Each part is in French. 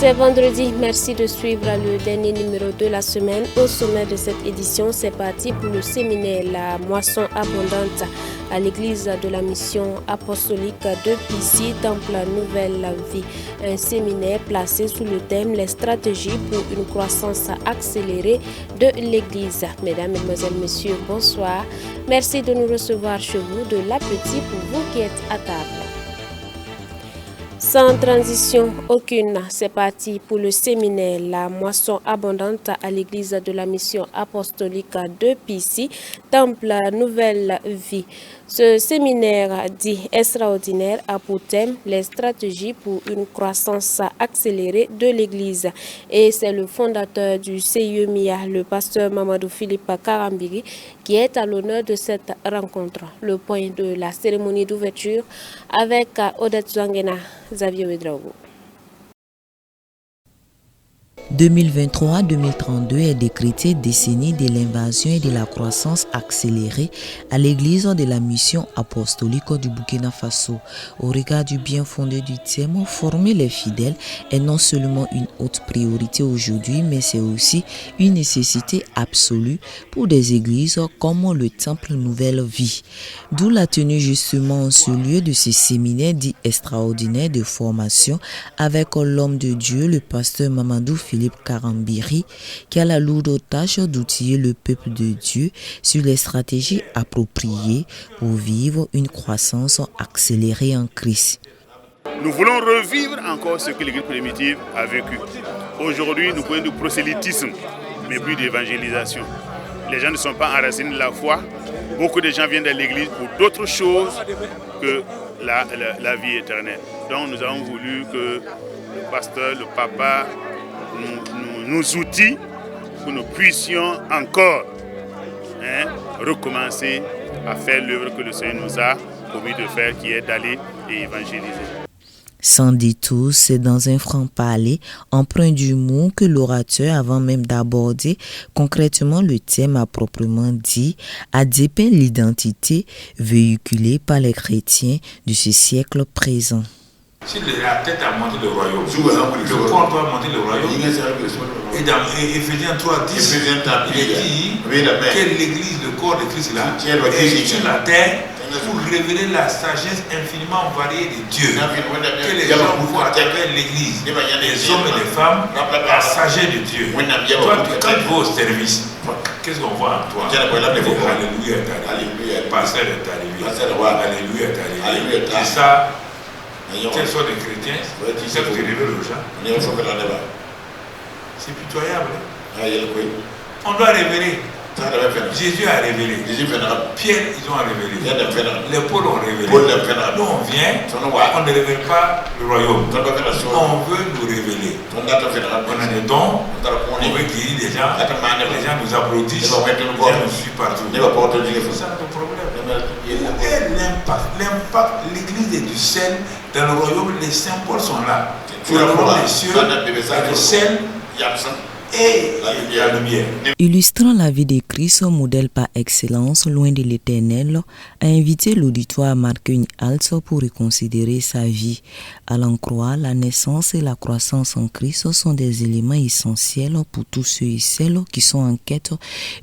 C'est vendredi, merci de suivre le dernier numéro de la semaine. Au sommet de cette édition, c'est parti pour le séminaire La Moisson Abondante à l'église de la mission apostolique de Pissy, Temple Nouvelle Vie. Un séminaire placé sous le thème Les stratégies pour une croissance accélérée de l'église. Mesdames, Mesdemoiselles, Messieurs, bonsoir. Merci de nous recevoir chez vous, de l'appétit pour vous qui êtes à table. Sans transition aucune, c'est parti pour le séminaire La Moisson Abondante à l'église de la mission apostolique de Pissy, Temple Nouvelle Vie. Ce séminaire dit extraordinaire a pour thème les stratégies pour une croissance accélérée de l'église. Et c'est le fondateur du CIE MIA, le pasteur Mamadou Philippe Karambiri, qui est à l'honneur de cette rencontre. Le point de la cérémonie d'ouverture avec Odette Zangena, Xavier Ouedraogo. 2023-2032 est décrétée décennie de l'invasion et de la croissance accélérée à l'église de la mission apostolique du Burkina Faso. Au regard du bien fondé du thème, former les fidèles est non seulement une haute priorité aujourd'hui, mais c'est aussi une nécessité absolue pour des églises comme le Temple Nouvelle Vie. D'où la tenue justement en ce lieu de ce séminaire dit extraordinaire de formation avec l'homme de Dieu, le pasteur Mamadou Philippe Karambiri, qui a la lourde tâche d'outiller le peuple de Dieu sur les stratégies appropriées pour vivre une croissance accélérée en Christ. Nous voulons revivre encore ce que l'Église primitive a vécu. Aujourd'hui, nous parlons de prosélytisme, mais plus d'évangélisation. Les gens ne sont pas enracinés de la foi. Beaucoup de gens viennent de l'Église pour d'autres choses que la vie éternelle. Donc nous avons voulu que le pasteur, le papa, nous outille pour que nous puissions encore recommencer à faire l'œuvre que le Seigneur nous a promis de faire, qui est d'aller et évangéliser. Sans détour, c'est dans un franc-parler empreint d'humour que l'orateur, avant même d'aborder concrètement le thème à proprement dit, a dépeint l'identité véhiculée par les chrétiens de ce siècle présent. Si la tête a monté le royaume, le corps doit monter le royaume. Et dans Éphésiens 3:10, il est dit que l'Église, le corps de Christ là, est sur la terre pour révéler la sagesse infiniment variée de Dieu. Que les gens voient à travers l'Église, les hommes et les femmes, la sagesse de Dieu. Toi, quand tu vas au service, qu'est-ce qu'on voit en toi? Alléluia est arrivé. Pasteur est arrivé. Alléluia est arrivé. C'est ça. Quels sont les chrétiens qui savent révéler aux gens? C'est pitoyable. On doit révéler. Jésus a révélé. Pierre, ils ont révélé. Les Paul ont révélé. Nous, on vient, on ne révèle pas le royaume. On veut nous révéler. On a des dons, on veut guérir les gens nous applaudissent, les gens nous suivent partout. C'est ça notre problème. Et l'impact, l'église est du sel. Dans le royaume, les symboles sont là. Dans le royaume des cieux, le sel et la lumière. Illustrant la vie de Christ, modèle par excellence, loin de l'éternel, a invité l'auditoire à marquer une halte pour reconsidérer sa vie. À l'en croire, la naissance et la croissance en Christ sont des éléments essentiels pour tous ceux et celles qui sont en quête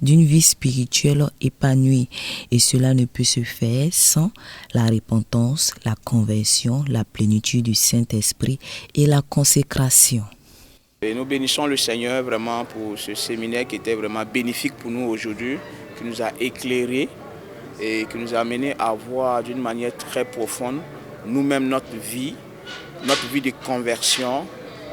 d'une vie spirituelle épanouie. Et cela ne peut se faire sans la repentance, la conversion, la plénitude du Saint-Esprit et la consécration. Et nous bénissons le Seigneur vraiment pour ce séminaire qui était vraiment bénéfique pour nous aujourd'hui, qui nous a éclairés et qui nous a amené à voir d'une manière très profonde nous-mêmes notre vie de conversion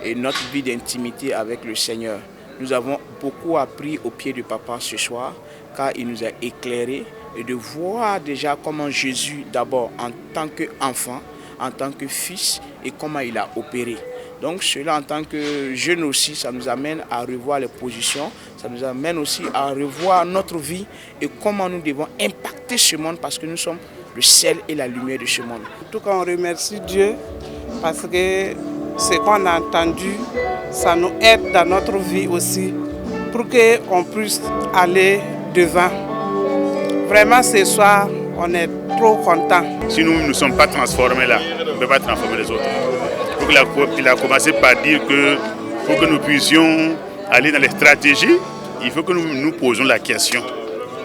et notre vie d'intimité avec le Seigneur. Nous avons beaucoup appris au pied du Papa ce soir car il nous a éclairés et de voir déjà comment Jésus d'abord en tant qu'enfant, en tant que fils et comment il a opéré. Donc cela en tant que jeunes aussi, ça nous amène à revoir les positions, ça nous amène aussi à revoir notre vie et comment nous devons impacter ce monde parce que nous sommes le sel et la lumière de ce monde. En tout cas, on remercie Dieu parce que ce qu'on a entendu, ça nous aide dans notre vie aussi pour qu'on puisse aller devant. Vraiment ce soir, on est trop contents. Si nous ne sommes pas transformés là, on ne peut pas transformer les autres. il a commencé par dire que pour que nous puissions aller dans les stratégies, il faut que nous posons la question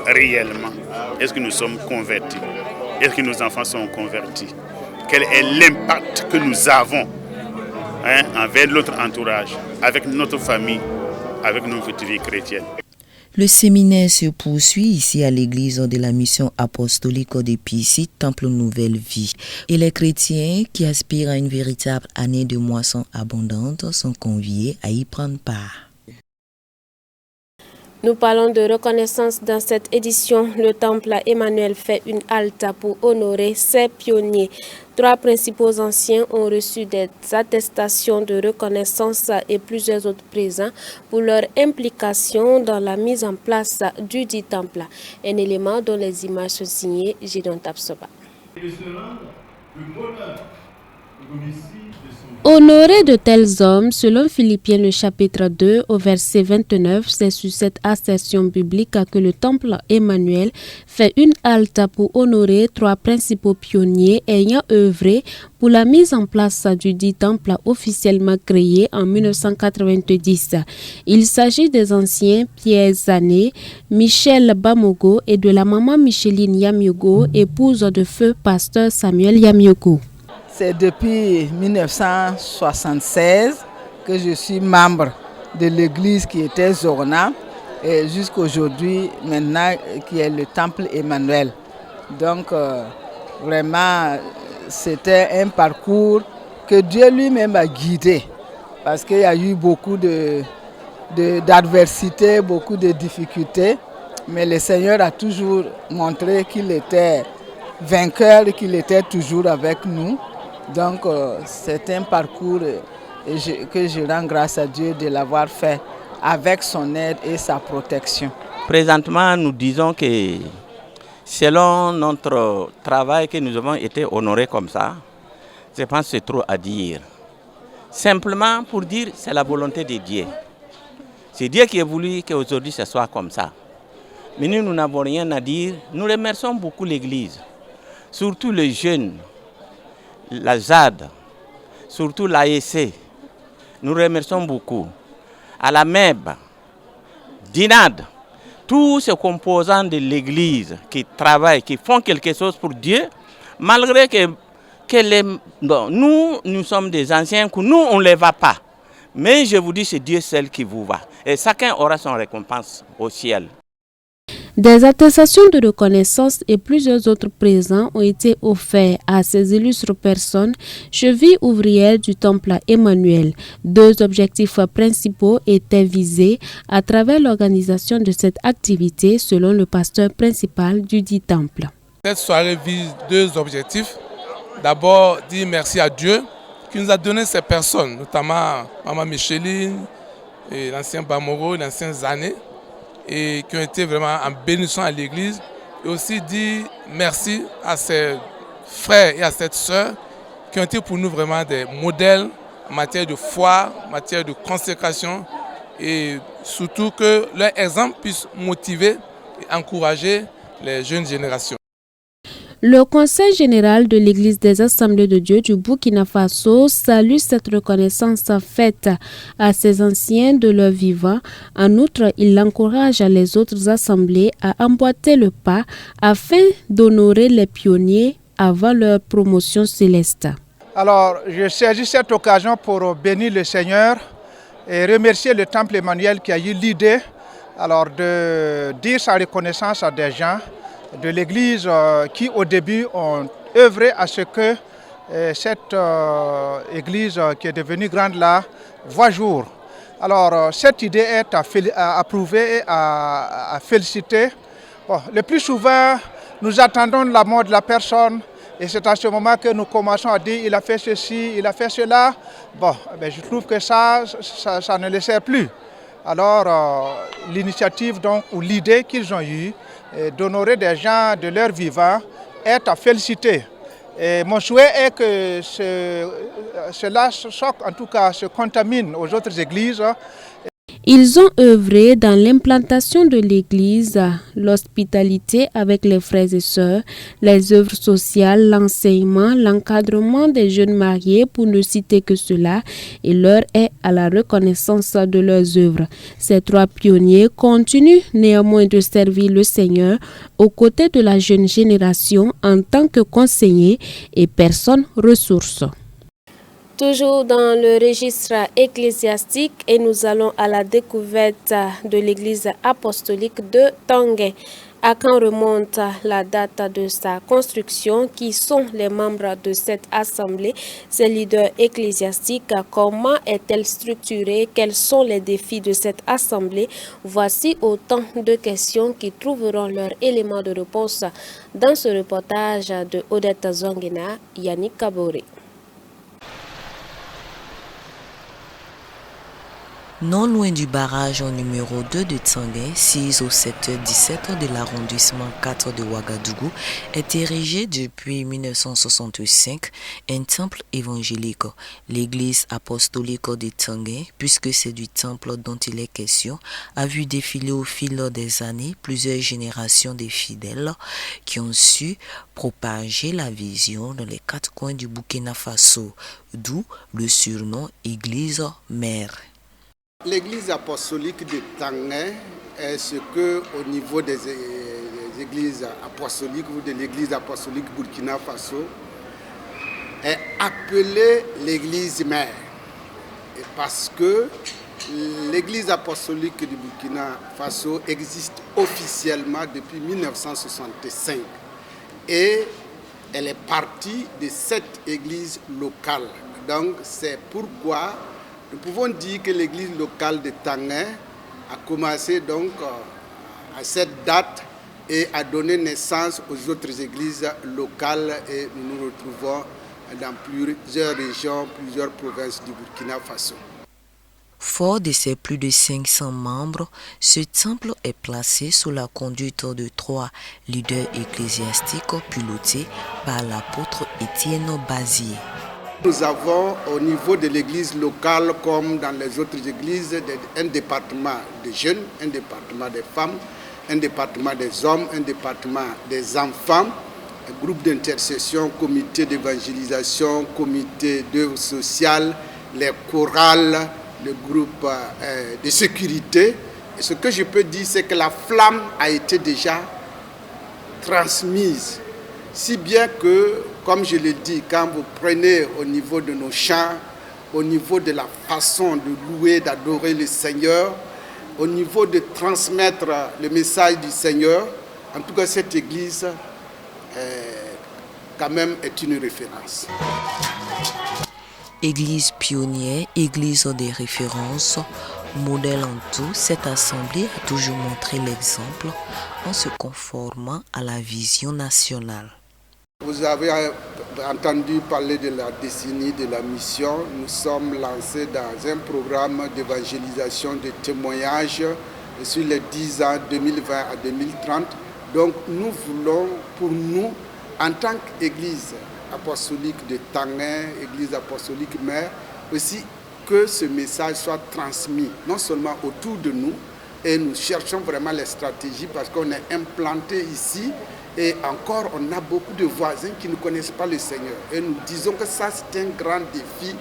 réellement. Est-ce que nous sommes convertis? Est-ce que nos enfants sont convertis? Quel est l'impact que nous avons envers notre entourage, avec notre famille, avec notre vie chrétienne? Le séminaire se poursuit ici à l'église de la mission apostolique de Pissy, Temple Nouvelle Vie. Et les chrétiens qui aspirent à une véritable année de moisson abondante sont conviés à y prendre part. Nous parlons de reconnaissance dans cette édition. Le temple Emmanuel fait une halte pour honorer ses pionniers. 3 principaux anciens ont reçu des attestations de reconnaissance et plusieurs autres présents pour leur implication dans la mise en place du dit temple. Un élément dont les images sont signées Gideon Tapsoba. Honorer de tels hommes, selon Philippiens le chapitre 2 au verset 29, c'est sur cette assertion biblique que le temple Emmanuel fait une halte pour honorer 3 principaux pionniers ayant œuvré pour la mise en place du dit temple officiellement créé en 1990. Il s'agit des anciens Pierre Zané, Michel Bamogo et de la maman Micheline Yamiogo, épouse de feu pasteur Samuel Yamiogo. C'est depuis 1976 que je suis membre de l'église qui était Zorna et jusqu'aujourd'hui maintenant qui est le temple Emmanuel. Donc vraiment c'était un parcours que Dieu lui-même a guidé parce qu'il y a eu beaucoup d'adversité, beaucoup de difficultés, mais le Seigneur a toujours montré qu'il était vainqueur et qu'il était toujours avec nous. Donc c'est un parcours que je rends grâce à Dieu de l'avoir fait avec son aide et sa protection. Présentement, nous disons que selon notre travail que nous avons été honorés comme ça, je pense que c'est trop à dire. Simplement pour dire que c'est la volonté de Dieu. C'est Dieu qui a voulu qu'aujourd'hui ce soit comme ça. Mais nous n'avons rien à dire. Nous remercions beaucoup l'Église, surtout les jeunes. La ZAD, surtout l'AEC, nous remercions beaucoup. À la MEB, DINAD, tous ces composants de l'Église qui travaillent, qui font quelque chose pour Dieu, malgré que nous sommes des anciens, que nous, on ne les va pas. Mais je vous dis, c'est Dieu seul qui vous va. Et chacun aura son récompense au ciel. Des attestations de reconnaissance et plusieurs autres présents ont été offerts à ces illustres personnes, chevilles ouvrières du temple Emmanuel. 2 objectifs principaux étaient visés à travers l'organisation de cette activité, selon le pasteur principal du dit temple. Cette soirée vise 2 objectifs. D'abord, dire merci à Dieu qui nous a donné ces personnes, notamment Maman Micheline, et l'ancien Bamoro, l'ancien Zané, et qui ont été vraiment en bénédiction à l'église. Et aussi dire merci à ces frères et à cette sœur qui ont été pour nous vraiment des modèles en matière de foi, en matière de consécration, et surtout que leur exemple puisse motiver et encourager les jeunes générations. Le Conseil général de l'Église des Assemblées de Dieu du Burkina Faso salue cette reconnaissance faite à ces anciens de leur vivant. En outre, il encourage les autres assemblées à emboîter le pas afin d'honorer les pionniers avant leur promotion céleste. Alors, je saisis cette occasion pour bénir le Seigneur et remercier le Temple Emmanuel qui a eu l'idée de dire sa reconnaissance à des gens de l'Église qui au début ont œuvré à ce que cette Église qui est devenue grande là voit jour. Alors cette idée est à approuver et à féliciter. Bon, le plus souvent, nous attendons la mort de la personne et c'est à ce moment que nous commençons à dire il a fait ceci, il a fait cela. Bon, ben, je trouve que ça ne le sert plus. Alors l'initiative donc ou l'idée qu'ils ont eue d'honorer des gens de leur vivant est à féliciter. Et mon souhait est que cela en tout cas se contamine aux autres églises. Ils ont œuvré dans l'implantation de l'église, l'hospitalité avec les frères et sœurs, les œuvres sociales, l'enseignement, l'encadrement des jeunes mariés, pour ne citer que cela, et l'heure est à la reconnaissance de leurs œuvres. Ces trois pionniers continuent néanmoins de servir le Seigneur aux côtés de la jeune génération en tant que conseillers et personnes ressources. Toujours dans le registre ecclésiastique, et nous allons à la découverte de l'église apostolique de Tanguin. À quand remonte la date de sa construction? Qui sont les membres de cette assemblée? Ces leaders ecclésiastiques, comment est-elle structurée? Quels sont les défis de cette assemblée? Voici autant de questions qui trouveront leur élément de réponse dans ce reportage de Odette Zongina, Yannick Kabore. Non loin du barrage numéro 2 de Tanguin, 6 au secteur 17 de l'arrondissement 4 de Ouagadougou, est érigé depuis 1965 un temple évangélique, l'église apostolique de Tanguin, puisque c'est du temple dont il est question, a vu défiler au fil des années plusieurs générations de fidèles qui ont su propager la vision dans les quatre coins du Burkina Faso, d'où le surnom église mère. L'église apostolique de Tanguin est ce que, au niveau des églises apostoliques ou de l'église apostolique Burkina Faso, est appelée l'église mère. Et parce que l'église apostolique du Burkina Faso existe officiellement depuis 1965 et elle est partie de cette église locale. Donc c'est pourquoi nous pouvons dire que l'église locale de Tanguin a commencé donc à cette date et a donné naissance aux autres églises locales, et nous nous retrouvons dans plusieurs régions, plusieurs provinces du Burkina Faso. Fort de ses plus de 500 membres, ce temple est placé sous la conduite de 3 leaders ecclésiastiques pilotés par l'apôtre Étienne Bazier. Nous avons au niveau de l'église locale, comme dans les autres églises, un département des jeunes, un département des femmes, un département des hommes, un département des enfants, un groupe d'intercession, comité d'évangélisation, comité d'œuvre sociale, les chorales, le groupe de sécurité. Et ce que je peux dire, c'est que la flamme a été déjà transmise. Si bien que, comme je l'ai dit, quand vous prenez au niveau de nos chants, au niveau de la façon de louer, d'adorer le Seigneur, au niveau de transmettre le message du Seigneur, en tout cas cette église quand même est une référence. Église pionnière, église des références, modèle en tout, cette assemblée a toujours montré l'exemple en se conformant à la vision nationale. Vous avez entendu parler de la décennie de la mission. Nous sommes lancés dans un programme d'évangélisation de témoignages sur les 10 ans 2020 à 2030. Donc nous voulons, pour nous, en tant qu'église apostolique de Tanguin, église apostolique mère, aussi que ce message soit transmis, non seulement autour de nous, et nous cherchons vraiment les stratégies parce qu'on est implanté ici. Et encore, on a beaucoup de voisins qui ne connaissent pas le Seigneur. Et nous disons que ça, c'est un grand défi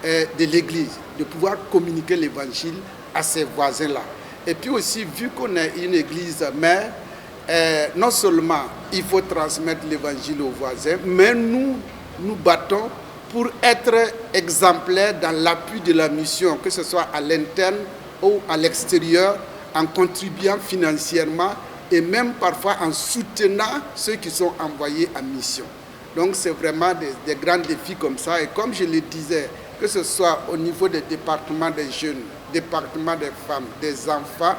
de l'Église, de pouvoir communiquer l'Évangile à ces voisins-là. Et puis aussi, vu qu'on est une Église mère, non seulement il faut transmettre l'Évangile aux voisins, mais nous nous battons pour être exemplaires dans l'appui de la mission, que ce soit à l'interne ou à l'extérieur, en contribuant financièrement et même parfois en soutenant ceux qui sont envoyés en mission. Donc c'est vraiment des grands défis comme ça. Et comme je le disais, que ce soit au niveau des départements des jeunes, départements des femmes, des enfants,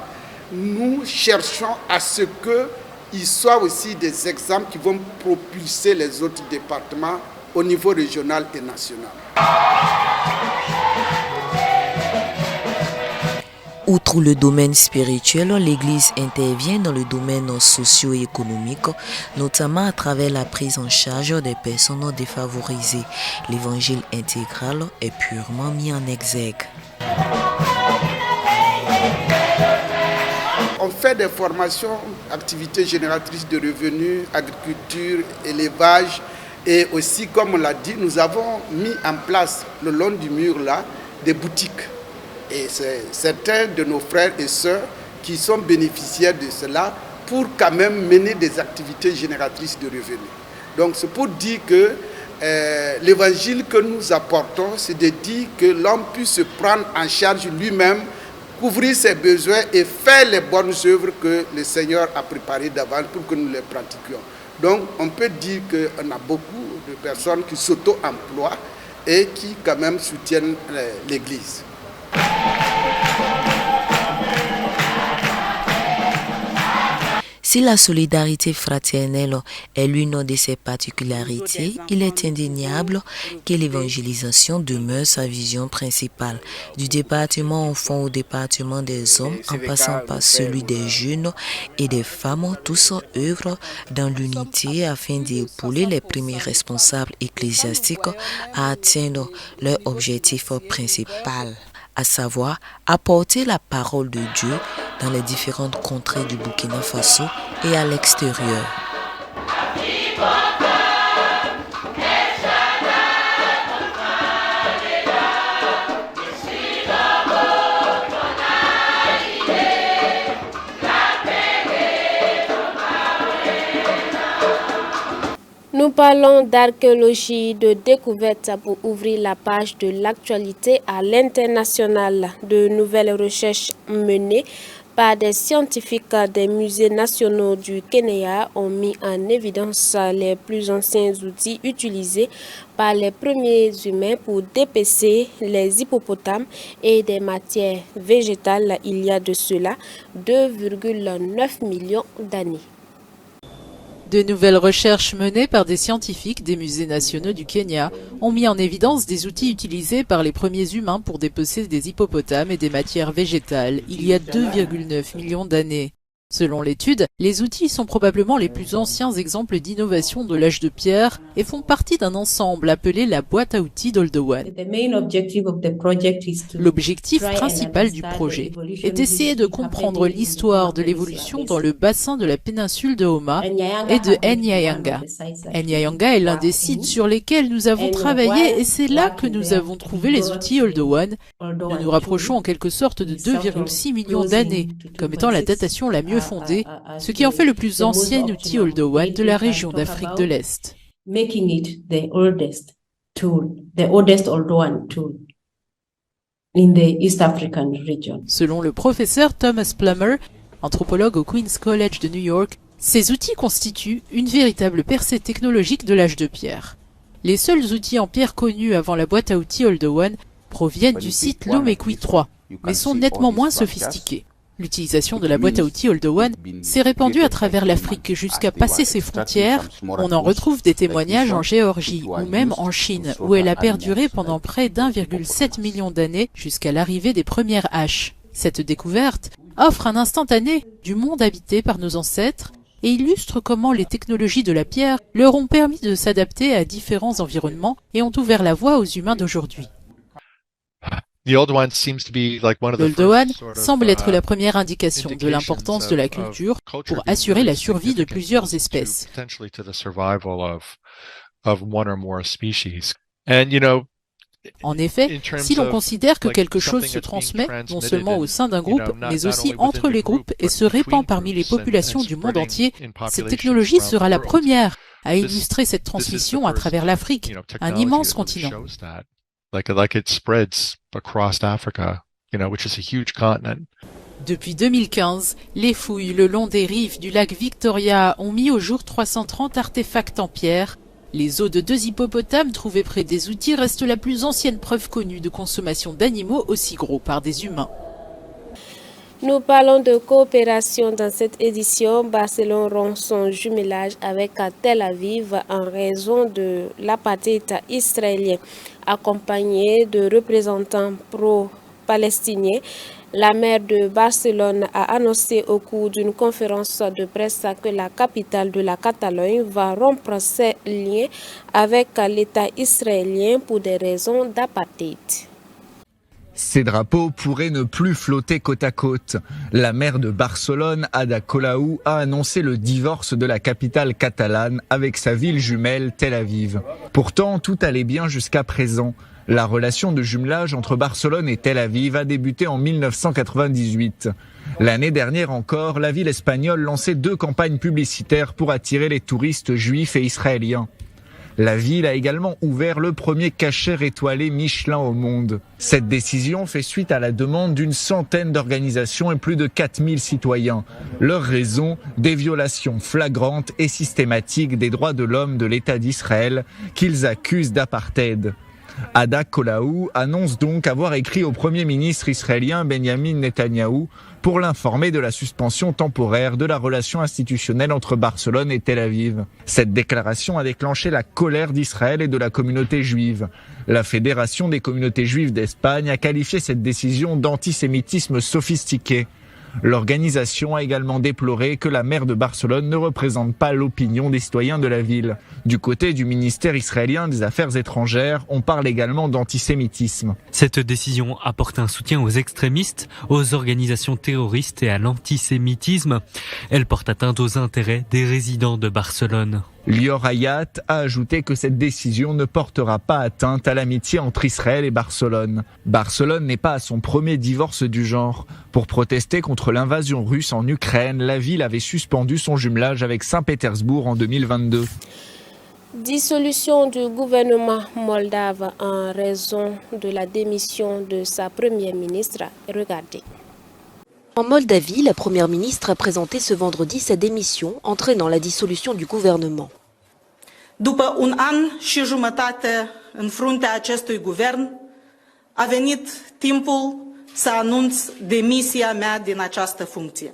nous cherchons à ce qu'ils soient aussi des exemples qui vont propulser les autres départements au niveau régional et national. Outre le domaine spirituel, l'Église intervient dans le domaine socio-économique, notamment à travers la prise en charge des personnes défavorisées. L'évangile intégral est purement mis en exergue. on fait des formations, activités génératrices de revenus, agriculture, élevage. Et aussi, comme on l'a dit, nous avons mis en place le long du mur là des boutiques. Et c'est certains de nos frères et sœurs qui sont bénéficiaires de cela pour quand même mener des activités génératrices de revenus. Donc c'est pour dire que l'évangile que nous apportons, c'est de dire que l'homme puisse se prendre en charge lui-même, couvrir ses besoins et faire les bonnes œuvres que le Seigneur a préparées d'avance pour que nous les pratiquions. Donc on peut dire qu'on a beaucoup de personnes qui s'auto-emploient et qui quand même soutiennent l'Église. Si la solidarité fraternelle est l'une de ses particularités, il est indéniable que l'évangélisation demeure sa vision principale. Du département enfants au département des hommes, en passant par celui des jeunes et des femmes, tous œuvrent dans l'unité afin d'épauler les premiers responsables ecclésiastiques à atteindre leur objectif principal, à savoir apporter la parole de Dieu dans les différentes contrées du Burkina Faso et à l'extérieur. Nous parlons d'archéologie de découverte pour ouvrir la page de l'actualité à l'international. De nouvelles recherches menées par des scientifiques des musées nationaux du Kenya ont mis en évidence les plus anciens outils utilisés par les premiers humains pour dépecer les hippopotames et des matières végétales il y a de cela 2,9 millions d'années. De nouvelles recherches menées par des scientifiques des musées nationaux du Kenya ont mis en évidence des outils utilisés par les premiers humains pour dépecer des hippopotames et des matières végétales il y a 2,9 millions d'années. Selon l'étude, les outils sont probablement les plus anciens exemples d'innovation de l'âge de pierre et font partie d'un ensemble appelé la boîte à outils d'Oldowan. L'objectif principal du projet est d'essayer de comprendre l'histoire de l'évolution dans le bassin de la péninsule de Homa et de Nyayanga. Nyayanga est l'un des sites sur lesquels nous avons travaillé et c'est là que nous avons trouvé les outils Oldowan. Nous nous rapprochons en quelque sorte de 2,6 millions d'années comme étant la datation la mieux fondée, ce qui en fait le plus ancien outil Oldowan de la région d'Afrique de l'Est. Selon le professeur Thomas Plummer, anthropologue au Queen's College de New York, ces outils constituent une véritable percée technologique de l'âge de pierre. Les seuls outils en pierre connus avant la boîte à outils Oldowan proviennent du site Lomekwi 3, mais sont nettement moins sophistiqués. L'utilisation de la boîte à outils Oldowan s'est répandue à travers l'Afrique jusqu'à passer ses frontières. On en retrouve des témoignages en Géorgie ou même en Chine, où elle a perduré pendant près d'1,7 million d'années jusqu'à l'arrivée des premières haches. Cette découverte offre un instantané du monde habité par nos ancêtres et illustre comment les technologies de la pierre leur ont permis de s'adapter à différents environnements et ont ouvert la voie aux humains d'aujourd'hui. L'Oldowan semble être la première indication de l'importance de la culture pour assurer la survie de plusieurs espèces. En effet, si l'on considère que quelque chose se transmet non seulement au sein d'un groupe, mais aussi entre les groupes et se répand parmi les populations du monde entier, cette technologie sera la première à illustrer cette transmission à travers l'Afrique, un immense continent. Depuis 2015, les fouilles le long des rives du lac Victoria ont mis au jour 330 artefacts en pierre. Les os de 2 hippopotames trouvés près des outils restent la plus ancienne preuve connue de consommation d'animaux aussi gros par des humains. Nous parlons de coopération dans cette édition. Barcelone rompt son jumelage avec Tel Aviv en raison de l'apartheid israélien. Accompagné de représentants pro-palestiniens, la maire de Barcelone a annoncé au cours d'une conférence de presse que la capitale de la Catalogne va rompre ses liens avec l'État israélien pour des raisons d'apartheid. Ces drapeaux pourraient ne plus flotter côte à côte. La maire de Barcelone, Ada Colau, a annoncé le divorce de la capitale catalane avec sa ville jumelle Tel Aviv. Pourtant, tout allait bien jusqu'à présent. La relation de jumelage entre Barcelone et Tel Aviv a débuté en 1998. L'année dernière encore, la ville espagnole lançait 2 campagnes publicitaires pour attirer les touristes juifs et israéliens. La ville a également ouvert le premier cachère étoilé Michelin au monde. Cette décision fait suite à la demande d'une centaine d'organisations et plus de 4000 citoyens. Leur raison, des violations flagrantes et systématiques des droits de l'homme de l'État d'Israël qu'ils accusent d'apartheid. Ada Colau annonce donc avoir écrit au Premier ministre israélien Benjamin Netanyahou pour l'informer de la suspension temporaire de la relation institutionnelle entre Barcelone et Tel Aviv. Cette déclaration a déclenché la colère d'Israël et de la communauté juive. La Fédération des communautés juives d'Espagne a qualifié cette décision d'antisémitisme sophistiqué. L'organisation a également déploré que la maire de Barcelone ne représente pas l'opinion des citoyens de la ville. Du côté du ministère israélien des Affaires étrangères, on parle également d'antisémitisme. Cette décision apporte un soutien aux extrémistes, aux organisations terroristes et à l'antisémitisme. Elle porte atteinte aux intérêts des résidents de Barcelone. Lior Hayat a ajouté que cette décision ne portera pas atteinte à l'amitié entre Israël et Barcelone. Barcelone n'est pas à son premier divorce du genre. Pour protester contre l'invasion russe en Ukraine, la ville avait suspendu son jumelage avec Saint-Pétersbourg en 2022. Dissolution du gouvernement moldave en raison de la démission de sa première ministre. Regardez. En Moldavie, la première ministre a présenté ce vendredi sa démission, entraînant la dissolution du gouvernement. După un an și jumătate în fruntea acestui guvern, a venit timpul să anunț demisia mea din această funcție.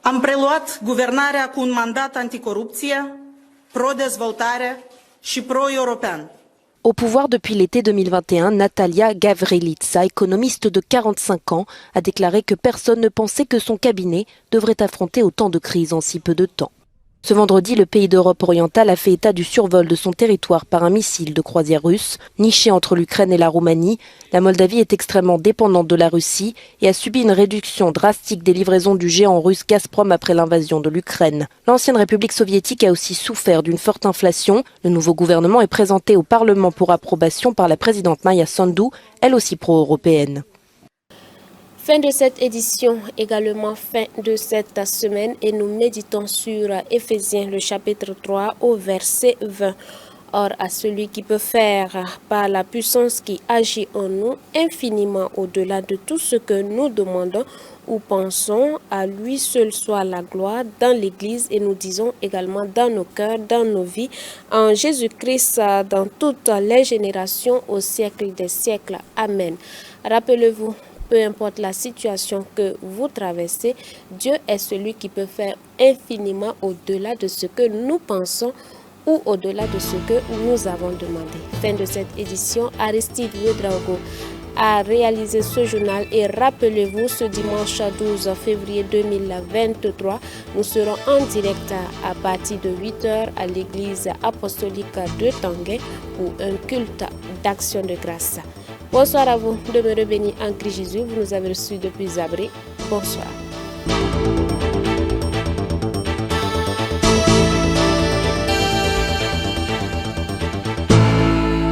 Am preluat guvernarea cu un mandat anticorupție, pro-dezvoltare și pro-european. Au pouvoir depuis l'été 2021, Natalia Gavrilița, économiste de 45 ans, a déclaré que personne ne pensait que son cabinet devrait affronter autant de crises en si peu de temps. Ce vendredi, le pays d'Europe orientale a fait état du survol de son territoire par un missile de croisière russe. Niché entre l'Ukraine et la Roumanie, la Moldavie est extrêmement dépendante de la Russie et a subi une réduction drastique des livraisons du géant russe Gazprom après l'invasion de l'Ukraine. L'ancienne République soviétique a aussi souffert d'une forte inflation. Le nouveau gouvernement est présenté au Parlement pour approbation par la présidente Maia Sandu, elle aussi pro-européenne. Fin de cette édition, également fin de cette semaine, et nous méditons sur Éphésiens, le chapitre 3, au verset 20. Or, à celui qui peut faire, par la puissance qui agit en nous, infiniment au-delà de tout ce que nous demandons ou pensons, à lui seul soit la gloire dans l'Église, et nous disons également dans nos cœurs, dans nos vies, en Jésus-Christ, dans toutes les générations, au siècle des siècles. Amen. Rappelez-vous, peu importe la situation que vous traversez, Dieu est celui qui peut faire infiniment au-delà de ce que nous pensons ou au-delà de ce que nous avons demandé. Fin de cette édition, Aristide Ouedraogo a réalisé ce journal et rappelez-vous, ce dimanche 12 février 2023, nous serons en direct à partir de 8h à l'église apostolique de Tanguay pour un culte d'action de grâce. Bonsoir à vous, demeurez bénis en Christ Jésus. Vous nous avez reçus depuis Zabré. Bonsoir.